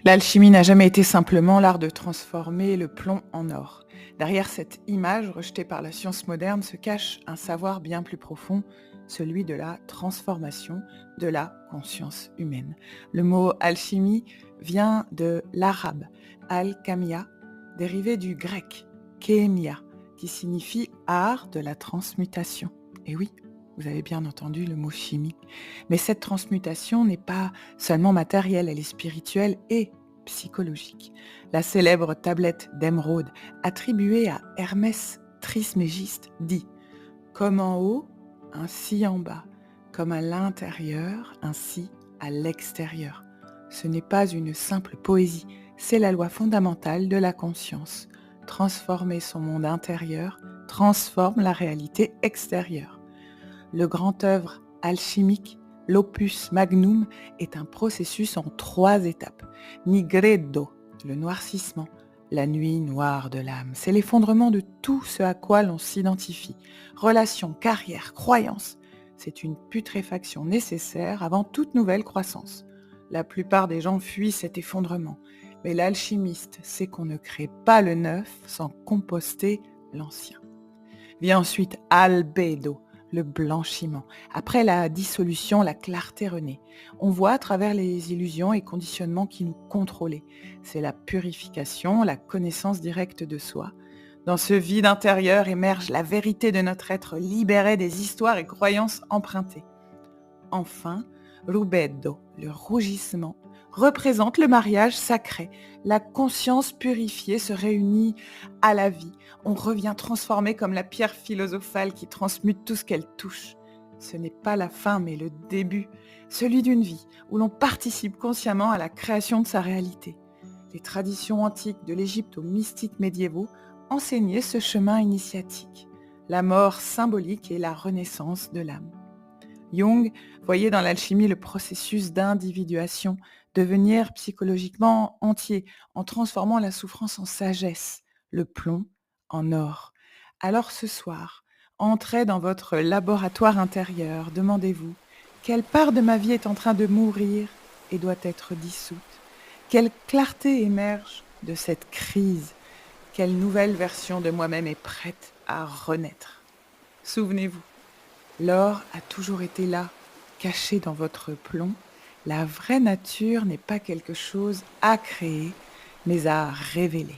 L'alchimie n'a jamais été simplement l'art de transformer le plomb en or. Derrière cette image rejetée par la science moderne se cache un savoir bien plus profond, celui de la transformation de la conscience humaine. Le mot alchimie vient de l'arabe al-kamia, dérivé du grec kémia, qui signifie art de la transmutation. Et oui, vous avez bien entendu le mot chimie. Mais cette transmutation n'est pas seulement matérielle, elle est spirituelle et psychologique. La célèbre tablette d'émeraude attribuée à Hermès Trismégiste dit « Comme en haut, ainsi en bas, comme à l'intérieur, ainsi à l'extérieur ». Ce n'est pas une simple poésie, c'est la loi fondamentale de la conscience. Transformer son monde intérieur transforme la réalité extérieure. Le grand œuvre alchimique, l'opus magnum, est un processus en 3 étapes. Nigredo, le noircissement, la nuit noire de l'âme. C'est l'effondrement de tout ce à quoi l'on s'identifie. Relations, carrière, croyances. C'est une putréfaction nécessaire avant toute nouvelle croissance. La plupart des gens fuient cet effondrement. Mais l'alchimiste sait qu'on ne crée pas le neuf sans composter l'ancien. Vient ensuite albedo, le blanchiment. Après la dissolution, la clarté renaît. On voit à travers les illusions et conditionnements qui nous contrôlaient. C'est la purification, la connaissance directe de soi. Dans ce vide intérieur émerge la vérité de notre être libéré des histoires et croyances empruntées. Enfin, rubedo, le rougissement, représente le mariage sacré. La conscience purifiée se réunit à la vie. On revient transformé comme la pierre philosophale qui transmute tout ce qu'elle touche. Ce n'est pas la fin, mais le début, celui d'une vie où l'on participe consciemment à la création de sa réalité. Les traditions antiques de l'Égypte aux mystiques médiévaux enseignaient ce chemin initiatique, la mort symbolique et la renaissance de l'âme. Jung voyait dans l'alchimie le processus d'individuation, devenir psychologiquement entier, en transformant la souffrance en sagesse, le plomb en or. Alors ce soir, entrez dans votre laboratoire intérieur, demandez-vous, quelle part de ma vie est en train de mourir et doit être dissoute? Quelle clarté émerge de cette crise? Quelle nouvelle version de moi-même est prête à renaître? Souvenez-vous, l'or a toujours été là, caché dans votre plomb. La vraie nature n'est pas quelque chose à créer, mais à révéler.